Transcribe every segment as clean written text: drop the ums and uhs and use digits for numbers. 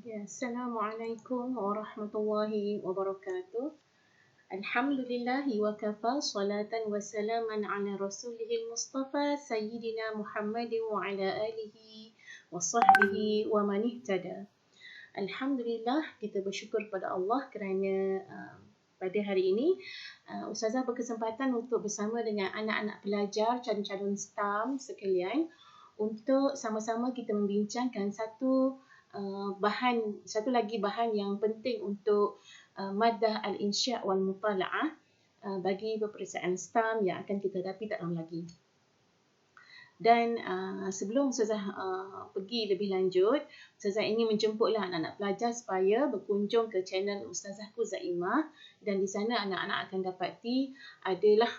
Ya, Assalamualaikum warahmatullahi wabarakatuh. Alhamdulillahi wa kafa salatan wa salaman ala rasulihil mustafa sayyidina Muhammadin wa ala alihi wa sahbihi wa man ihtada. Alhamdulillah, kita bersyukur pada Allah kerana pada hari ini Ustazah berkesempatan untuk bersama dengan anak-anak pelajar calon-calon STAM sekalian untuk sama-sama kita membincangkan satu lagi bahan yang penting untuk maddah al-insya' wal mutala'ah bagi peperiksaan STAM yang akan kita hadapi tak lama lagi. Dan sebelum Ustazah pergi lebih lanjut, Ustazah ingin menjemputlah anak-anak pelajar supaya berkunjung ke channel Ustazahku Zaimah, dan di sana anak-anak akan dapati adalah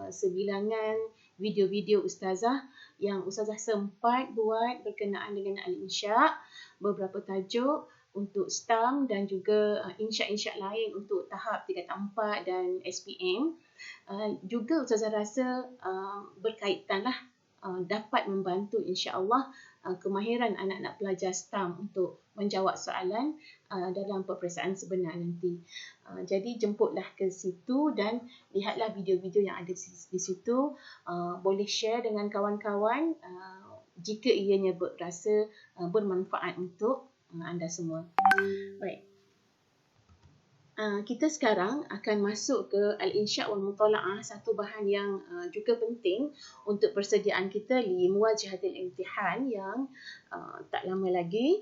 sebilangan video-video Ustazah yang Ustazah sempat buat berkenaan dengan al-insya', beberapa tajuk untuk STAM dan juga insya'-insya' lain untuk tahap tingkatan 4 dan SPM. Juga Ustazah rasa berkaitanlah dapat membantu insya-Allah kemahiran anak-anak pelajar STAM untuk menjawab soalan dalam peperiksaan sebenar nanti. Jadi jemputlah ke situ dan lihatlah video-video yang ada di situ. Boleh share dengan kawan-kawan jika ianya berasa bermanfaat untuk anda semua. Baik. Kita sekarang akan masuk ke al-insya' wal mutala'ah, satu bahan yang juga penting untuk persediaan kita di muwajahatil imtihan yang tak lama lagi.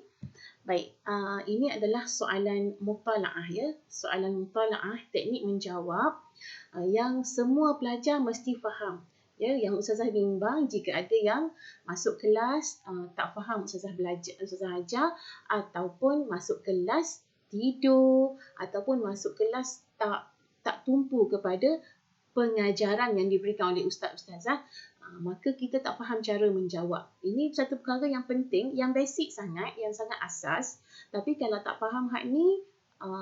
Baik, ini adalah soalan mutala'ah ya. Soalan mutala'ah, teknik menjawab yang semua pelajar mesti faham. Ya, yang Ustazah bimbang jika ada yang masuk kelas tak faham Ustazah ajar ataupun masuk kelas tidur ataupun masuk kelas tak tumpu kepada pengajaran yang diberikan oleh ustaz-ustazah, maka kita tak faham cara menjawab. Ini satu perkara yang penting, yang basic sangat, yang sangat asas. Tapi kalau tak faham hak ni,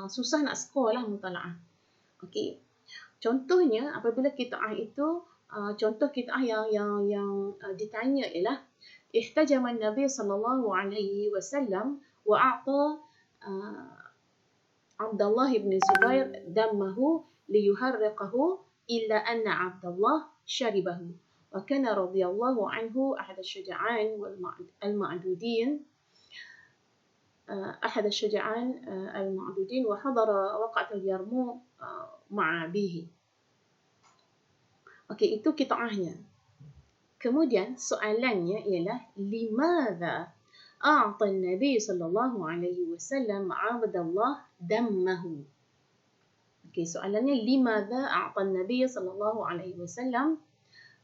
susah nak skor lah mutala'ah. Okey. Contohnya apabila qitaah itu, contoh qitaah yang ditanya ialah ihtajaman Nabi sallallahu alaihi wasallam wa a'ta Abdullah bin Zubair dammahu liyuharriqahu illa anna Abdullah syaribahu. Wa kana radhiyallahu anhu ahad asy-syuja'an wal al-ma'dudin أحد الشجعان المعدودين وحضر وقعة اليرموك مع أبيه. Okey, itu qitaahnya. Kemudian soalannya ialah limadha a'ta an-nabi sallallahu alaihi wasallam 'Abdullah dammahu. Okey, soalannya limadha a'ta an-nabi sallallahu alaihi wasallam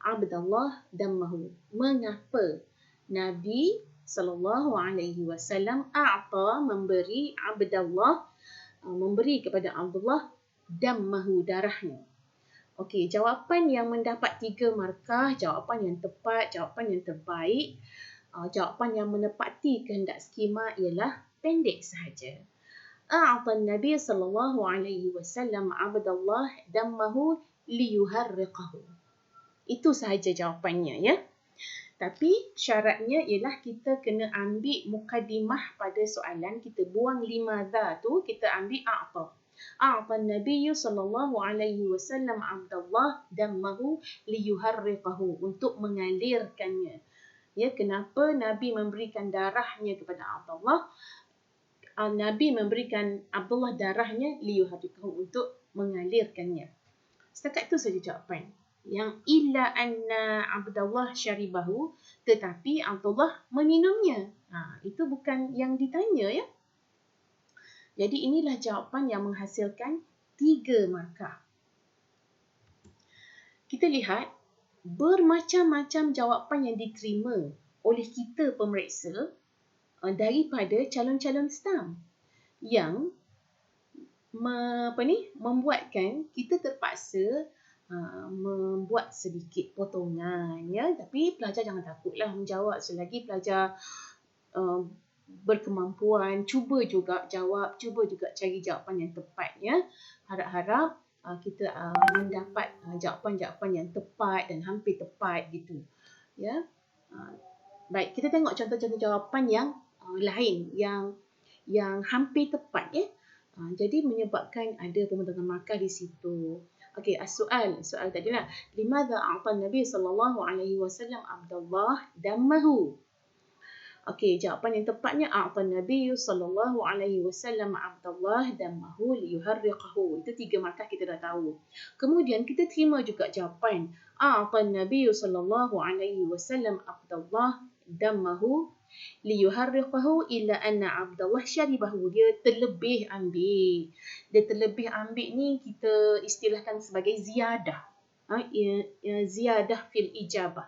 'Abdullah dammahu. Mengapa Nabi sallallahu alaihi wasallam a'ta memberi Abdullah, memberi kepada Abdullah dammahu, darahnya. Okey, jawapan yang mendapat 3 markah, jawapan yang tepat, jawapan yang terbaik, jawapan yang menepati kehendak skema ialah pendek sahaja. A'ta Nabi sallallahu alaihi wasallam Abdullah dammahu liyuharriqahu. Itu sahaja jawapannya ya. Tapi syaratnya ialah kita kena ambil mukaddimah pada soalan, kita buang limadha tu, kita ambil a'ta. A'ta Nabi sallallahu alaihi wasallam Abdullah dammahu liyuharriqahu, untuk mengalirkannya. Ya, kenapa Nabi memberikan darahnya kepada Abdullah? Nabi memberikan Abdullah darahnya liyuharriqahu, untuk mengalirkannya. Setakat itu saja jawapan. Yang illa anna Abdullah syaribahu, tetapi Abdullah meminumnya. Itu bukan yang ditanya ya. Jadi inilah jawapan yang menghasilkan 3 markah. Kita lihat bermacam-macam jawapan yang diterima oleh kita pemeriksa daripada calon-calon STAM yang membuatkan kita terpaksa membuat sedikit potongan ya. Tapi pelajar jangan takutlah menjawab, selagi pelajar berkemampuan, cuba juga jawab, cuba juga cari jawapan yang tepat ya. Harap-harap kita mendapat jawapan-jawapan yang tepat dan hampir tepat gitu ya. Baik, kita tengok contoh-contoh jawapan yang lain yang yang hampir tepat ya. Jadi menyebabkan ada pemotongan markah di situ. Okey, soal tadi lah. Limadha a'ta Nabi sallallahu alaihi wasallam Abdullah dammahu? Okey, jawapan yang tepatnya a'ta Nabi sallallahu alaihi wasallam Abdullah dammahu liyuharriqahu. Itu 3 markah kita dah tahu. Kemudian kita terima juga jawapan a'ta Nabi sallallahu alaihi wasallam Abdullah dammahu liyuharriqahu illa anna Abdullah syaribahu. Dia terlebih ambil. Dia terlebih ambil ni kita istilahkan sebagai ziyadah. Ziyadah fil ijabah.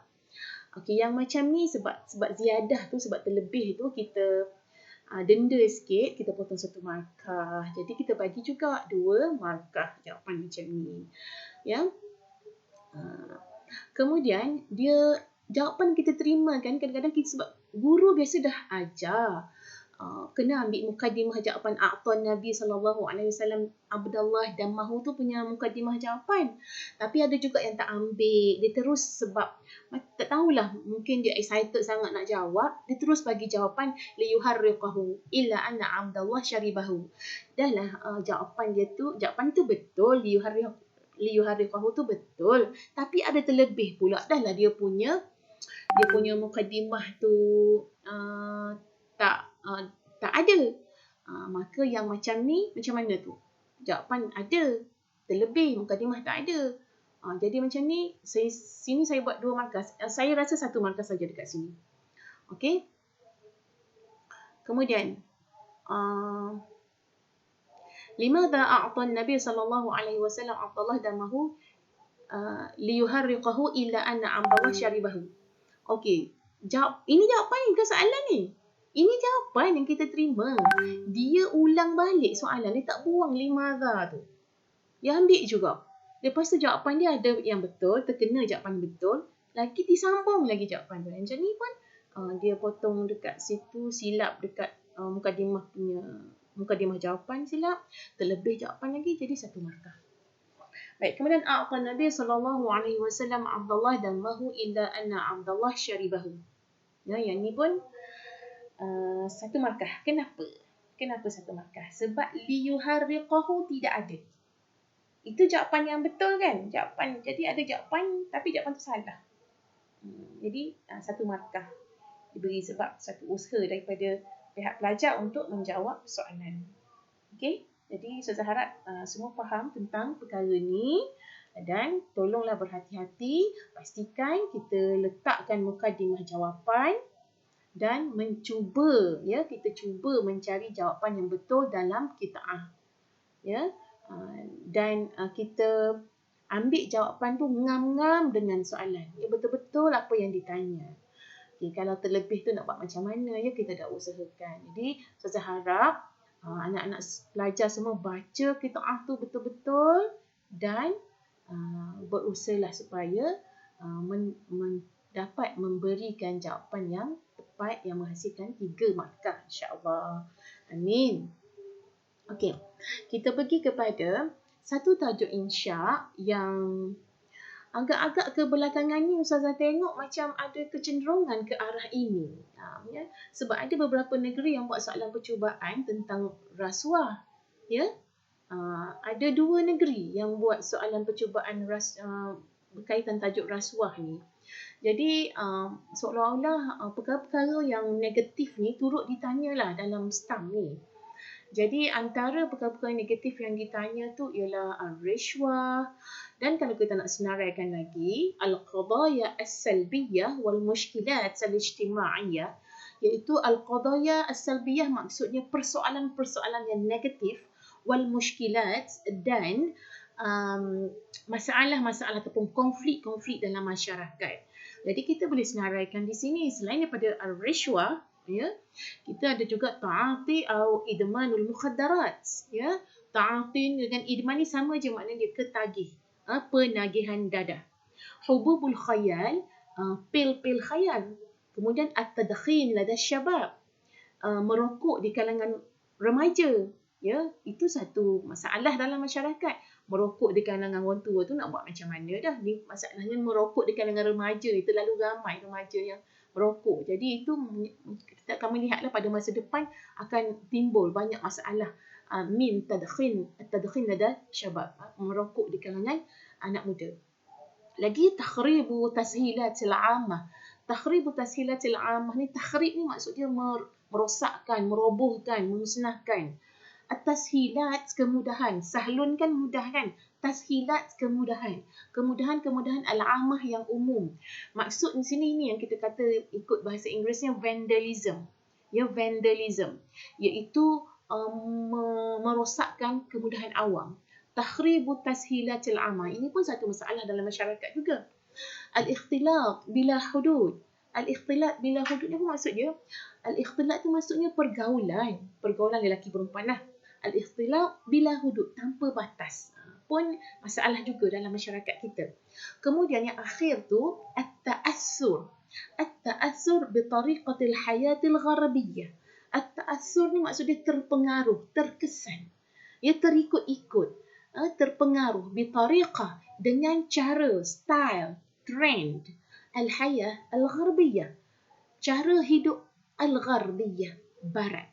Okey, yang macam ni sebab ziyadah tu, sebab terlebih tu kita denda sikit, kita potong 1 markah. Jadi kita bagi juga 2 markah jawapan macam ni. Ya. Kemudian dia jawapan kita terima kan, kadang-kadang kita sebab guru biasa dah ajar kena ambil mukadimah jawapan a'ta Nabi sallallahu alaihi wasallam Abdullah dammahu tu punya mukadimah jawapan. Tapi ada juga yang tak ambil, dia terus sebab tak tahulah, mungkin dia excited sangat nak jawab, dia terus bagi jawapan liyuharriqahu illa anna Abdullah syaribahu. Dahlah jawapan tu betul, liyuharriqahu tu betul, tapi ada terlebih pula. Dahlah dia punya mukadimah tu tak ada. Maka yang macam ni macam mana tu? Jawapan ada, terlebih, mukadimah tak ada. Jadi macam ni, sini saya buat 2 markah. Saya rasa 1 markah saja dekat sini. Okey. Kemudian limadha a'ta Nabi sallallahu alaihi wasallam Abdullah damahu liyuharriqahu illa anna Abdullah syaribahu. Okey. Ini jawapan ke soalan ni? Ini jawapan yang kita terima. Dia ulang balik soalan. Dia tak buang limadha tu. Dia ambil juga. Lepas tu jawapan dia ada yang betul, terkena jawapan betul. Lagi disambung lagi jawapan tu. Macam ni pun dia potong dekat situ, silap dekat mukadimah jawapan silap. Terlebih jawapan lagi, jadi 1 markah. Baik, kemudian a'ta Nabi sallallahu alaihi wasallam Abdullah dammahu illa anna Abdullah syaribahu. Ya, yang ni pun 1 markah. Kenapa 1 markah? Sebab liyuharriqahu tidak ada. Itu jawapan yang betul kan? Jadi ada jawapan tapi jawapan tu salah. Jadi 1 markah diberi sebab satu usaha daripada pihak pelajar untuk menjawab soalan. Okey? Jadi saya harap semua faham tentang perkara ni dan tolonglah berhati-hati, pastikan kita letakkan mukadimah jawapan dan kita cuba mencari jawapan yang betul dalam qitaah. Ya. Dan kita ambil jawapan tu ngam-ngam dengan soalan. Ya, betul-betul apa yang ditanya. Okay, kalau terlebih tu nak buat macam mana, ya, kita dah usahakan. Jadi saya harap anak-anak pelajar semua baca qitaah tu betul-betul dan berusahalah supaya dapat memberikan jawapan yang tepat yang menghasilkan 3 markah, insya-Allah. Amin. Okey. Kita pergi kepada satu tajuk insya yang agak-agak kebelakangan ni Ustazah tengok macam ada kecenderungan ke arah ini. Ya, sebab ada beberapa negeri yang buat soalan percubaan tentang rasuah. Ya. Ada 2 negeri yang buat soalan percubaan berkaitan tajuk rasuah ni. Jadi seolah-olah perkara-perkara yang negatif ni turut ditanyalah dalam stam ni. Jadi antara perkara-perkara negatif yang ditanya tu ialah rishwah, dan kalau kita nak senaraikan lagi, al-qadaya as-salbiyah wal mushkilat al-ijtimaiyah, iaitu al-qadaya as-salbiyah maksudnya persoalan-persoalan yang negatif, wal mushkilat dan masalah-masalah ataupun konflik-konflik dalam masyarakat. Jadi kita boleh senaraikan di sini selain daripada ar-rishwah, ya, kita ada juga ta'ati atau idmanul mukhaddarat, ya. Ta'ati dengan idman ni sama je, maknanya dia ketagih, penagihan dadah. Hububul khayal, pil-pil khayal. Kemudian at-tadkhin lada syabab, merokok di kalangan remaja, ya. Itu satu masalah dalam masyarakat. Merokok di kalangan orang tua tu nak buat macam mana dah. Ni masalahnya merokok di kalangan remaja ni, terlalu ramai remaja yang merokok. Jadi itu kita akan melihatlah pada masa depan akan timbul banyak masalah min tadkhin lada syabab, merokok di kalangan anak muda. Lagi takhribu tashilatil ammah. Takhribu tashilatil ammah ni, takhrib ni maksudnya merosakkan, merobohkan, memusnahkan. At-tashilat kemudahan, sahlun kan mudah kan, tashilat kemudahan, kemudahan al-ammah yang umum. Maksud di sini ni yang kita kata ikut bahasa Inggerisnya vandalism. Ya, vandalism iaitu merosakkan kemudahan awam. Takhribu tashilatil ammah, ini pun satu masalah dalam masyarakat juga. Al-ikhtilat bila hudud. Al-ikhtilat bila hudud ni apa maksudnya? Al-ikhtilat tu maksudnya pergaulan lelaki perempuan lah. Al-ikhtilat bila hudud, tanpa batas, pun masalah juga dalam masyarakat kita. Kemudian yang akhir tu at-ta'assur. At-ta'assur bi tariqatil hayatil gharabiyyah. At-ta'assur ni maksudnya terpengaruh, terkesan. Ya, terikut-ikut, terpengaruh bi tariqah, dengan cara, style, trend al-hayah al-gharabiyyah, cara hidup al-gharabiyyah, barat.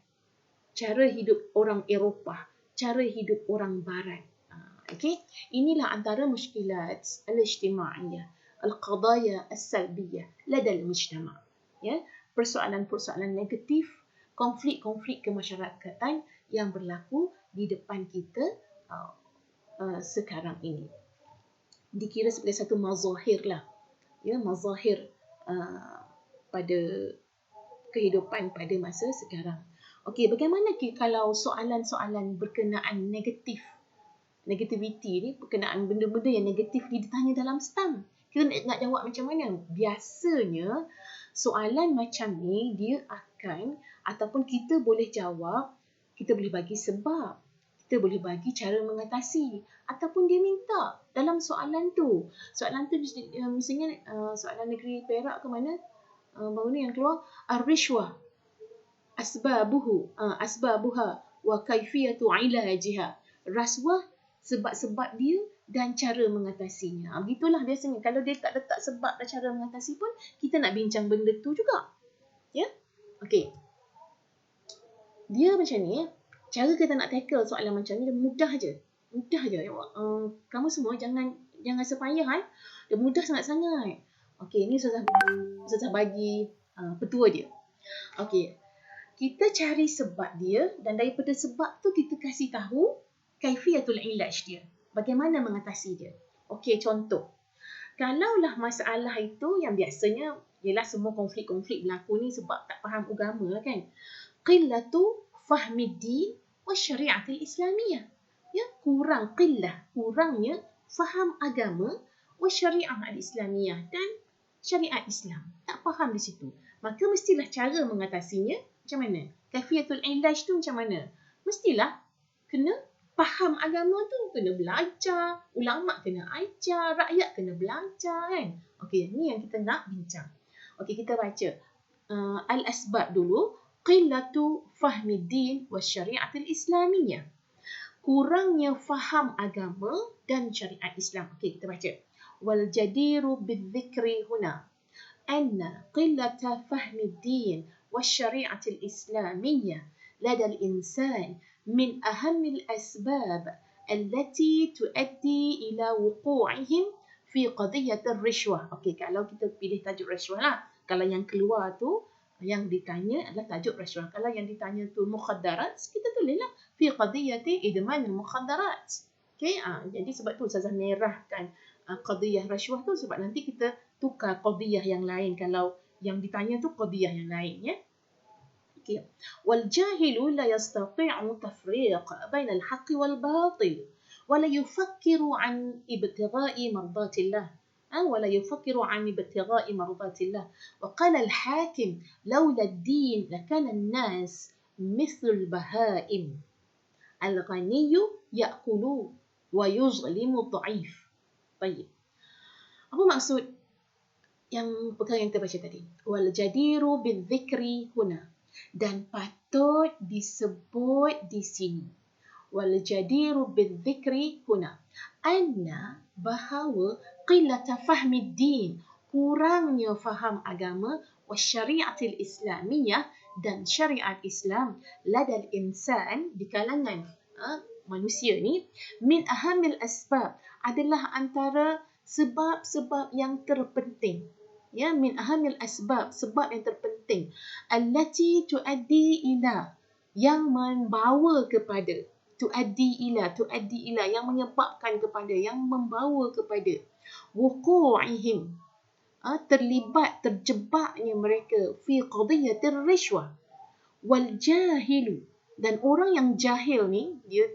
Cara hidup orang Eropah, cara hidup orang barat. Okey, inilah antara mushkilat al-ijtimaiyah, al-qadaya as-salbiyah lada al-mujtama'. Ya, persoalan-persoalan negatif, konflik-konflik kemasyarakatan yang berlaku di depan kita sekarang ini. Dikira sebagai satu mazahir lah. Ya, mazahir pada kehidupan pada masa sekarang. Okey, bagaimana kalau soalan-soalan berkenaan negativity ni, berkenaan benda-benda yang negatif ditanya dalam STAM? Kita nak jawab macam mana? Biasanya soalan macam ni dia akan, ataupun kita boleh jawab, kita boleh bagi sebab, kita boleh bagi cara mengatasi, ataupun dia minta dalam soalan tu. Soalan tu misalnya soalan negeri Perak ke mana, baru ni yang keluar, ar-rishwah asbabuha wa kaifiyatu ilajiha. Rasuah, sebab-sebab dia dan cara mengatasinya. Begitulah biasanya. Kalau dia tak letak sebab dan cara mengatasi pun, kita nak bincang benda tu juga. Ya? Okey. Dia macam ni, cara kita nak tackle soalan macam ni, dia mudah je. Mudah je. Kamu semua jangan rasa payah. Dia mudah sangat-sangat. Okey, ni Ustazah bagi petua dia. Okey. Kita cari sebab dia, dan daripada sebab tu kita kasih tahu kaifiyatul ilaj dia. Bagaimana mengatasi dia. Okey, contoh. Kalaulah masalah itu yang biasanya, ialah semua konflik-konflik berlaku ni sebab tak faham agama lah kan. Qillatu fahmid din wa syariatil islamiyah. Ya, kurangnya faham agama wa syariah al-islamiyah, dan syariat Islam. Tak faham di situ. Maka mestilah cara mengatasinya macam mana? Kaifiyatul ilaj tu macam mana? Mestilah kena faham agama tu, kena belajar, ulama kena ajar, rakyat kena belajar kan. Okey, ni yang kita nak bincang. Okey, kita baca al-asbab dulu. Qillatu fahmid din wa syariatil islamiyah. Kurangnya faham agama dan syariat Islam. Okey, kita baca. Wal jadiru bidzikri huna anna qillata fahmid din والشريعة الإسلامية لدى الإنسان من أهم الأسباب التي تؤدي إلى وقوعهم في قضية الرشوة. Okey, kalau kita pilih tajuk rashwah lah. Kalau yang keluar tu, yang ditanya adalah tajuk rashwah. Kalau yang ditanya tu mukhaddarat, kita tulislah fi qadiyati idman al-mukhaddarat. Okey, jadi sebab tu Ustazah merahkan qadiyah rashwah tu, sebab nanti kita tukar qadiyah yang lain kalau yang ditanya tu qadiyah yang lain, ya. Okey. Wal jahilu la yastati'u tafriq bain al-haqq wal batil wa la yufakkiru an ibtigha'i mardatillah. ولا يفكر عن ابتغاء مرضات الله. وقال الحاكم لولا الدين لكان الناس مثل البهائم الغني يأكل ويظلم الضعيف. طيب, apa maksud yang perkara yang kita baca tadi? Wal jadiru bidzikri huna, dan patut disebut di sini. Wal jadiru bidzikri huna anna, bahawa qillata fahmid din, kurangnya faham agama, wasyari'atil islamiyah, dan syariat Islam ladal insan, di kalangan manusia ni, min ahamil asbab, adalah antara sebab-sebab yang terpenting. Ya, min ahamil asbab, sebab yang terpenting. Allati tuaddi ila, yang membawa kepada, tuaddi ila, yang menyebabkan kepada, yang membawa kepada wuqu'ihim, terlibat, terjebaknya mereka fi qadiyatir rishwah wal jahilu, dan orang yang jahil ni, dia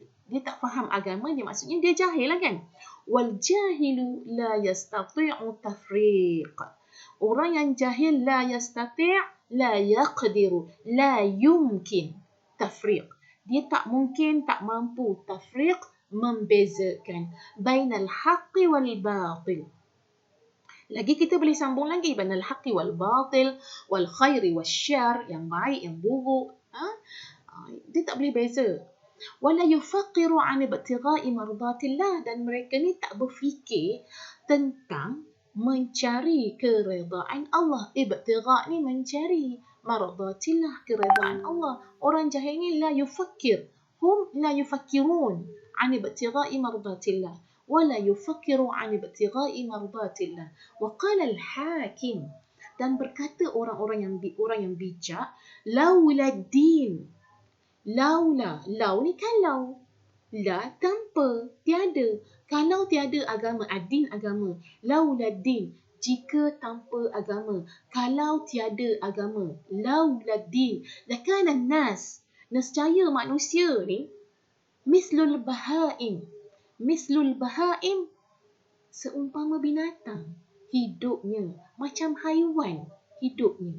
tak faham agama, dia maksudnya dia jahil lah kan. Wal jahilu la yastati'u tafriq, orang yang jahil la yastati', la yaqdiru, la yumkin tafriq, dia tak mungkin, tak mampu tafriq, membezakan bainal haqqi wal batil. Lagi kita boleh sambung lagi, bainal haqqi wal batil, wal khairi wal syar, yang baik, yang buruk. Dia tak boleh beza. Wala yufaqiru an ibtigha'i mardatillah, dan mereka ni tak berfikir tentang mencari keredaan Allah. Ibtigha' ni mencari, mardatillah, keredaan Allah. Orang jahil ni la yufakir, hum la yufakirun an ibtigha'i mardatillah, wala yufakiru an ibtigha'i mardatillah. Wa qala al-hakim, dan berkata orang yang bijak, laula din, laula, lau ni kalau, la tanpa, tiada, kalau tiada agama, ad-din agama, laula din, jika tanpa agama, kalau tiada agama, laula din, lakana nas, nescaya manusia ni, mislul bahaim, seumpama binatang hidupnya, macam haiwan hidupnya.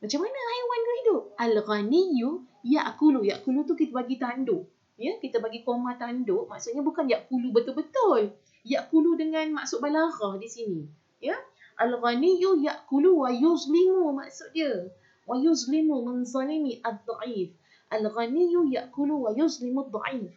Macam mana haiwan tu hidup? Al-ghaniyyu ya'kulu, ya'kulu tu kita bagi tanduk. Ya, kita bagi koma tanduk, maksudnya bukan ya'kulu betul-betul. Ya'kulu dengan maksud balaghah di sini. Ya, al-ghaniyyu ya'kulu wa yuzlimu, maksud dia. Wa yuzlimu, menzalimi ad-dha'if. Al-ghaniyyu ya'kulu wa yuzlimu ad-dha'if.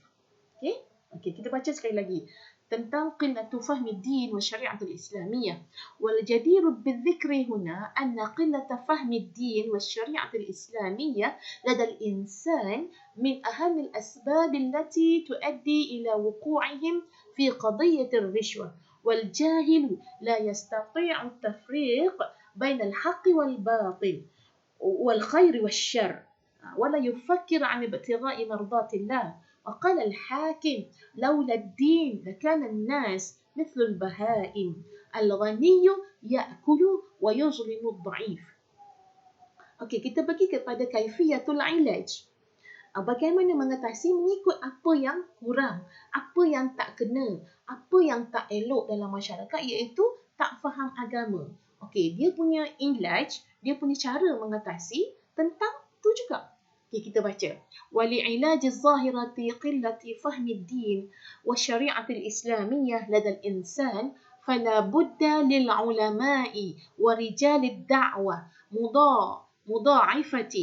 Okey, kita baca sekali lagi tentang qillatu fahmi ad-din wa syari'at al-islamiyah. Wal jadiru bil-dhikri huna anna qillata fahmi ad-din wa syari'at al-islamiyah lada al-insan min aham al-asbab allati tuaddi ila wuqu'ihim fi qadiyyati ar-rishwa wal jahilu la yastati'u at-tafriq bain al-haqqi wal batil wal khair wal syarr wa la yufakkir 'an ibtigha'i mardatillah. وقال الحاكم لولا الدين لكان الناس مثل البهائم الغني يأكل ويظلم الضعيف. Okey, kita pergi kepada kaifiyatul ilaj. Bagaimana mengatasi mengikut apa yang kurang, apa yang tak kena, apa yang tak elok dalam masyarakat, iaitu tak faham agama. Okey, dia punya ilaj, dia punya cara mengatasi tentang tu juga. Okay, kita baca. وَلِعِلَاجِ الظَّاهِرَةِ قِلَّةِ فَهْمِ الدِّينِ وَالشَّرِيعَةِ الْإِسْلَامِيَّةِ لَدَى الْإِنسَانِ فَلَا بُدَّ لِلْعُلَمَاءِ وَرِجَالِ الدَّعْوَةِ مضاعفة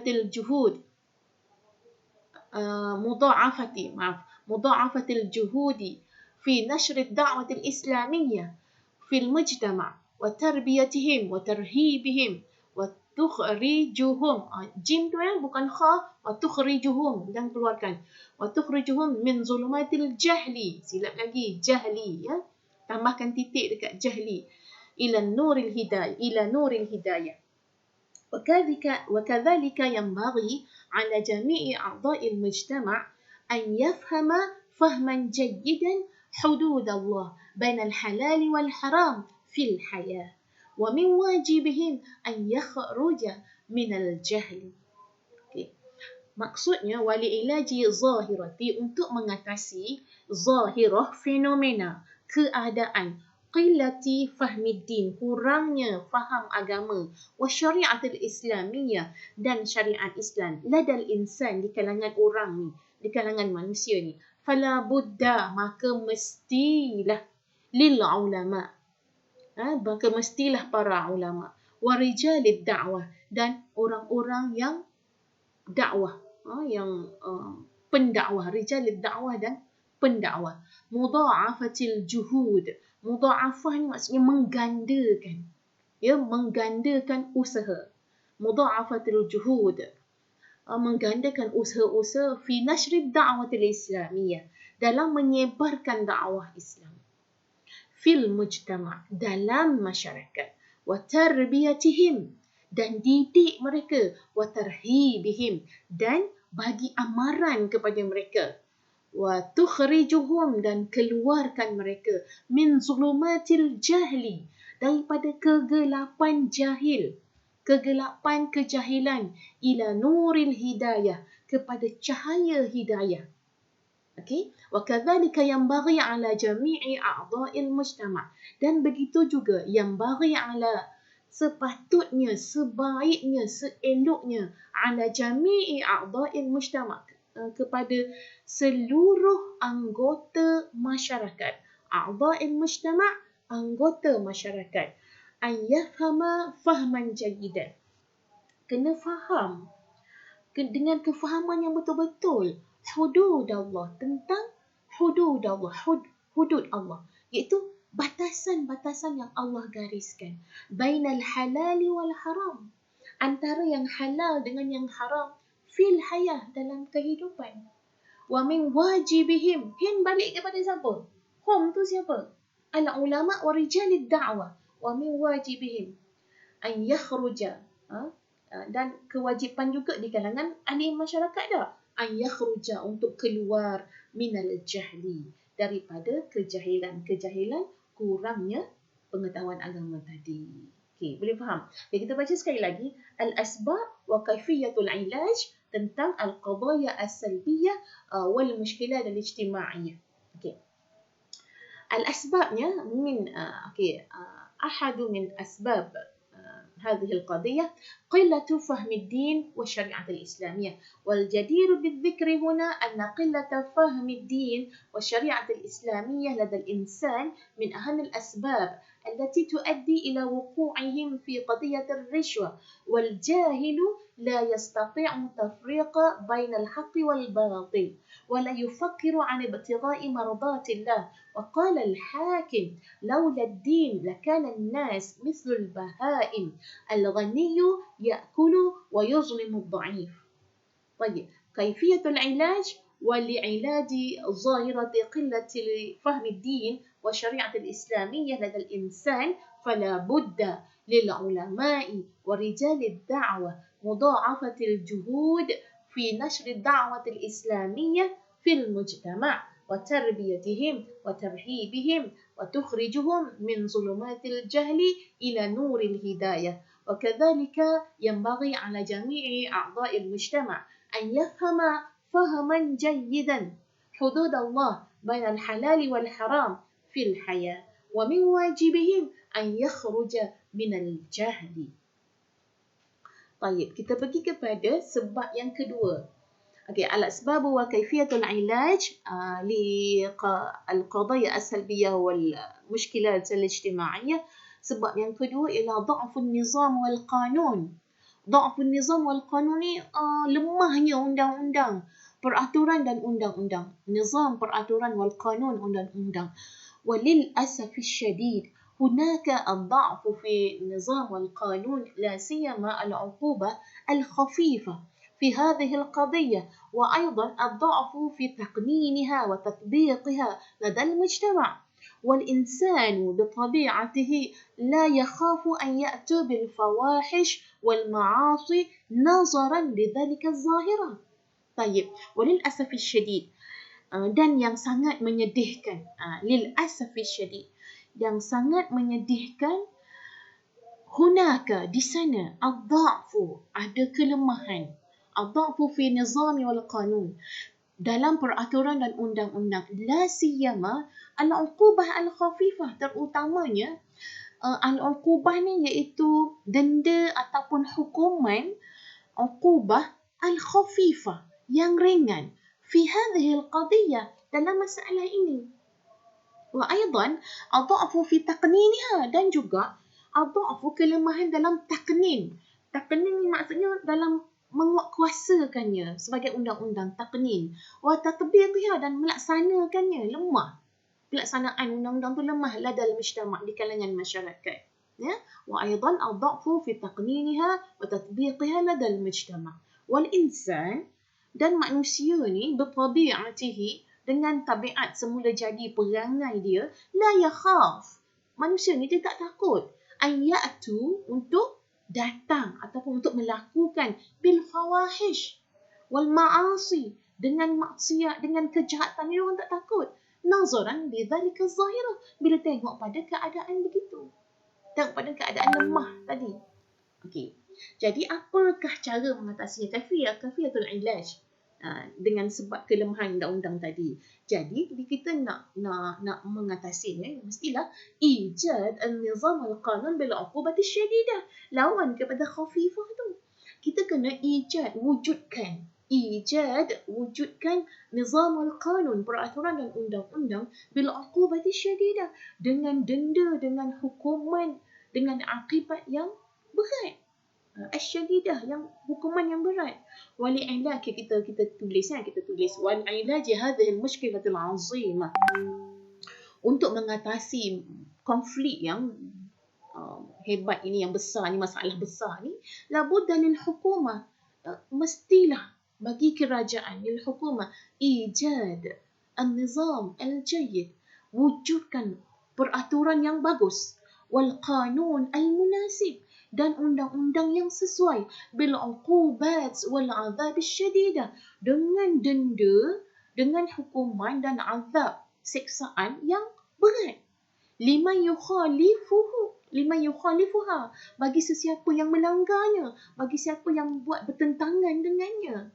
الجهود مضاعفة الجهود في نشر الدعوة الإسلامية في المجتمع وتربيتهم وترهيبهم وتخرجهم جيم tu bukan kha, وتخرجهم, jangan keluarkan, وتخرجهم من ظلمات الجهل, silap lagi, jahli, ya, tambahkan titik dekat jahli, إلى نور الهداية وكذلك ينبغي على جميع أعضاء المجتمع أن يفهم فهما جيدا حدود الله بين الحلال والحرام في الحياة ومن واجبهم أن يخرج من الجهل. Okay. Maksudnya wali'ilaji zahirati, untuk mengatasi zahirah, fenomena, keadaan, qillati fahmiddin, kurangnya faham agama, wa syari'atul islamiyah, dan syariat Islam, ladal insan, di kalangan orang ni, di kalangan manusia ni, fala budda, maka mestilah, lil ulama, maka mestilah para ulama, wa rijalid da'wah, dan orang-orang yang dakwah, yang pendakwah, rijalid da'wah dan pendakwah, mudha'afatil juhud. Mudha'afah ni maksudnya menggandakan. menggandakan usaha. Mudha'afatul juhud, menggandakan usaha-usaha fi nashrid da'watil islamiyah, dalam menyebarkan dakwah Islam, fil mujtama', dalam masyarakat, wa tarbiyatihim, dan didik mereka, wa tarhibihim, dan bagi amaran kepada mereka, wa tukhrijuhum, dan keluarkan mereka, min zulumatil jahli, daripada kegelapan jahil, kegelapan kejahilan, ila nuril hidayah, kepada cahaya hidayah. Okey, wa kadzalika yanbaghi ala jami'i a'dha'il mujtama', dan begitu juga yanbaghi ala, sepatutnya, sebaiknya, seeloknya, ala jami'i a'dha'il mujtama', kepada seluruh anggota masyarakat. A'dha'il mujtama', anggota masyarakat. An yafhama fahman jayyidan, kena faham dengan kefahaman yang betul-betul hudud Allah, tentang hudud Allah, hudud Allah, iaitu batasan-batasan yang Allah gariskan, bainal halali wal haram, antara yang halal dengan yang haram, fil hayah, dalam kehidupan. Wa min wajibihim, balik kepada siapa? Hum tu siapa? Al ulama wa rijalid da'wah. Wa min wajibihim an yakhruja, dan kewajipan juga di kalangan ahli masyarakat dah, an yakhruja, untuk keluar, minal jahli, daripada kejahilan, kurangnya pengetahuan agama tadi. Okey, boleh faham? Jadi kita baca sekali lagi, al-asbab wa kaifiyatul ilaj, tentang al-qadaya as-salbiyah wal mushkilat al-ijtimaiyah. Okey, al-asbabnya min ahadu min asbab هذه القضية قلة فهم الدين والشريعة الإسلامية. والجدير بالذكر هنا أن قلة فهم الدين والشريعة الإسلامية لدى الإنسان من أهم الأسباب التي تؤدي إلى وقوعهم في قضية الرشوة. والجاهل لا يستطيع التفريق بين الحق والباطل ولا يفكر عن ابتغاء مرضات الله. وقال الحاكم لولا الدين لكان الناس مثل البهائم الغني يأكل ويظلم الضعيف. طيب، كيفية العلاج؟ ولعلاج ظاهرة قلة فهم الدين والشريعة الإسلامية لدى الإنسان فلا بد للعلماء ورجال الدعوة مضاعفة الجهود في نشر الدعوة الإسلامية في المجتمع وتربيتهم وترهيبهم وتخرجهم من ظلمات الجهل إلى نور الهداية. وكذلك ينبغي على جميع أعضاء المجتمع أن يفهم فهما جيدا حدود الله بين الحلال والحرام في الحياة. ومن واجبهم أن يخرج من الجهل. طيب, kita pergi kepada sebab yang kedua. Okey, al-asbab wa kaifiyatul ilaj al-qadaya as-salbiyah wal mushkilat al-ijtimaiyah. Sebab yang kedua ialah dha'fun nizam wal qanun. Dha'fun nizam wal qanun ni lemahnya undang-undang, peraturan dan undang-undang. Nizam, peraturan, wal qanun, undang-undang. Walil asafis syadid هناك الضعف في النظام والقانون لا سيما العقوبة الخفيفة في هذه القضية، وأيضا الضعف في تقنينها وتطبيقها لدى المجتمع. والإنسان بطبيعته لا يخاف أن يأتي بالفواحش والمعاصي نظرا لذلك الظاهرة. طيب، وللأسف الشديد dan yang sangat menyedihkan, للأسف الشديد, yang sangat menyedihkan, hunaka, di sana, ad-dha'fu, ada kelemahan, ad-dha'fu fi nizami wal qanun, dalam peraturan dan undang-undang, la siyama al-uqubah al-khafifah, terutamanya al-uqubah ni iaitu denda ataupun hukuman, uqubah al-khafifah, yang ringan, fi hadhihi al-qadiyah, dalam masalah ini. Wa aidan ad-dha'fu fi taqniniha, dan juga ad-dha'fu, kelemahan dalam taqnin. Taqnin ni maksudnya dalam menguatkuasakannya sebagai undang-undang, taqnin. Wa tatbiqiha, dan melaksanakannya, lemah. Pelaksanaan undang-undang tu lemah dalam mujtama', di kalangan masyarakat. ya. وأيضا الضعف في تقنينها وتطبيقها لدى المجتمع والإنسان. Dan manusia ni bertabiatihi, dengan tabiat semula jadi perangai dia, la yakhaf. Manusia ni dia tak takut. An ya'tu, untuk datang ataupun untuk melakukan bil fawahish wal ma'asi, dengan maksiat, dengan kejahatan, dia orang tak takut. Nazaran li dhalika zahirah, bila tengok pada keadaan begitu. Tengok pada keadaan lemah tadi. Okey. Jadi apakah cara mengatasi kafiyatul ilaj dengan sebab kelemahan undang-undang tadi? Jadi kita nak mengatasinya, mestilah ijad an-nizam al-qanun bil 'uqubati syadidah, lawan kepada khafifah tu. Kita kena wujudkan nizam al-qanun, peraturan dan undang-undang bil 'uqubati syadidah, dengan denda, dengan hukuman, dengan akibat yang berat. Asyadidah, yang hukuman yang berat. Wali'ilaj, kita tulis wali'ilaj hadhihi al-mushkilatil 'azimah, untuk mengatasi konflik yang hebat ini, yang besar ni, masalah besar ni, labudda lil hukumah, mestilah bagi kerajaan, lil hukumah ijad an-nizam al-jayyid, wujudkan peraturan yang bagus, wal qanun al-munasib, dan undang-undang yang sesuai, bil 'uqubat wal 'adzab asy-syadidah, dengan denda, dengan hukuman dan azab, siksaan yang berat. Liman yukhalifuha, bagi sesiapa yang melanggarnya, bagi siapa yang buat bertentangan dengannya.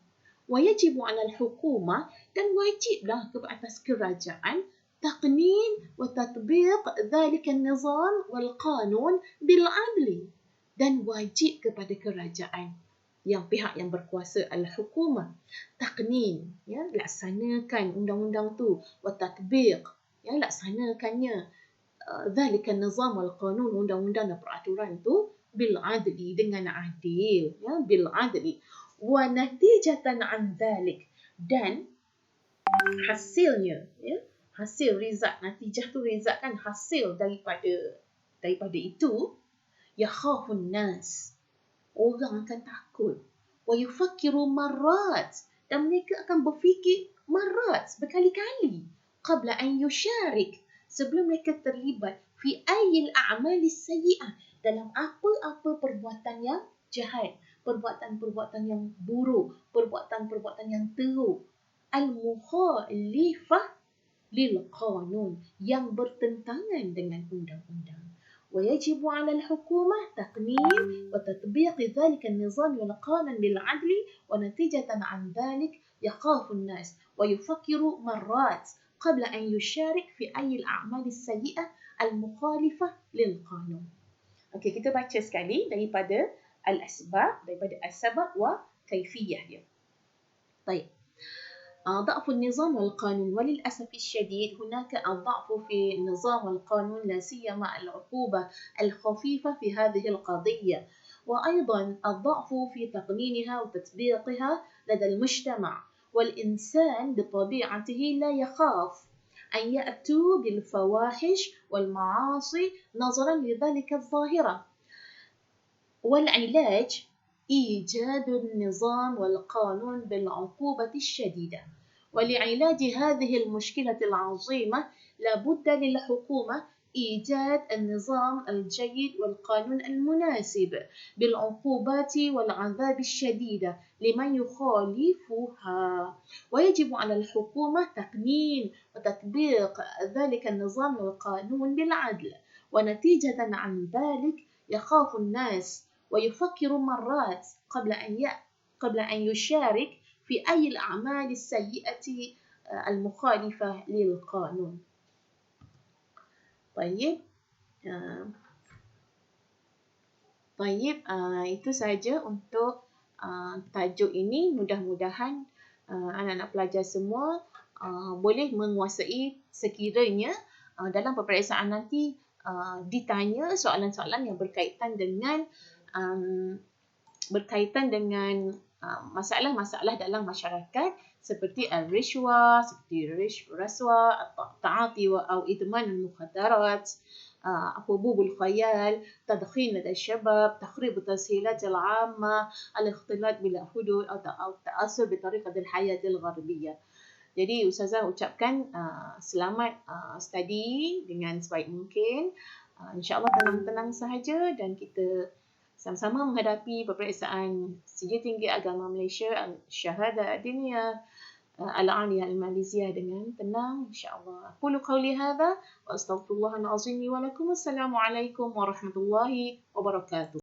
Wa yajibu 'alal hukumah, dan wajiblah ke atas kerajaan, taqnin wa tatbiq dhalika an-nizam wal qanun bil 'adli, dan wajib kepada kerajaan, yang pihak yang berkuasa, al-hukumah, taqnin, ya, laksanakan undang-undang tu, wa tatbiq, ya, laksanakannya, dhalika an-nizam wal qanun, undang-undang dan peraturan tu, bil 'adli, dengan adil, ya, bil 'adli, wa natijatan an dhalik, dan hasilnya, ya, hasil result, natijah tu result kan, hasil daripada itu, yakhafun nas, orang akan takut, wa yufakkiru marrat, dan mereka akan berfikir marrat, berkali-kali, qabla an yusharik, sebelum mereka terlibat, fi ayyil a'mali sayyi'ah, dalam apa-apa perbuatan yang jahat, perbuatan-perbuatan yang buruk, perbuatan-perbuatan yang teruk, al-mukhalifah lil qanun, yang bertentangan dengan undang-undang. ويجب على الحكومة تقنين وتطبيق ذلك النظام والقانون بالعدل، ونتيجة عن ذلك يخاف الناس ويفكر مرات قبل أن يشارك في أي الأعمال السيئة المخالفة للقانون. Okey, kita baca sekali daripada al-asbab, daripada as-sabab wa kaifiyah dia. Baik. ضعف النظام والقانون، وللأسف الشديد هناك الضعف في النظام والقانون، لا سيما العقوبة الخفيفة في هذه القضية، وأيضا الضعف في تقنينها وتطبيقها لدى المجتمع، والإنسان بطبيعته لا يخاف أن يأتوا بالفواحش والمعاصي نظرا لذلك الظاهرة. والعلاج إيجاد النظام والقانون بالعقوبة الشديدة. ولعلاج هذه المشكلة العظيمة لابد للحكومة إيجاد النظام الجيد والقانون المناسب بالعقوبات والعذاب الشديدة لمن يخالفها، ويجب على الحكومة تقنين وتطبيق ذلك النظام والقانون بالعدل، ونتيجة عن ذلك يخاف الناس ويفكر مرات قبل أن يشارك في أي الأعمال السيئة المخالفة للقانون. طيب itu saja untuk tajuk ini. Mudah-mudahan anak-anak pelajar semua boleh menguasai sekiranya dalam peperiksaan nanti ditanya soalan-soalan yang berkaitan dengan masalah-masalah dalam masyarakat seperti al-rishwa, seperti rasuah, ta'ati atau idman al-mukhadarat, حبوب الخيال، تدخين لدى الشباب، تخريب التسهيلات العامة، الاختلاط بلا حدود أو التأثر بطريقة الحياة الغربية. Jadi Ustazah ucapkan selamat study dengan sebaik mungkin. InsyaAllah tenang-tenang sahaja dan kita sama-sama menghadapi peperiksaan Sijil Tinggi Agama Malaysia Syahadah Adiniyah Al-Aliyah Al-Malaysia dengan tenang insyaAllah. Qulu qawli hadha wa astaghfirullahal azim li wa lakum. Assalamualaikum warahmatullahi wabarakatuh.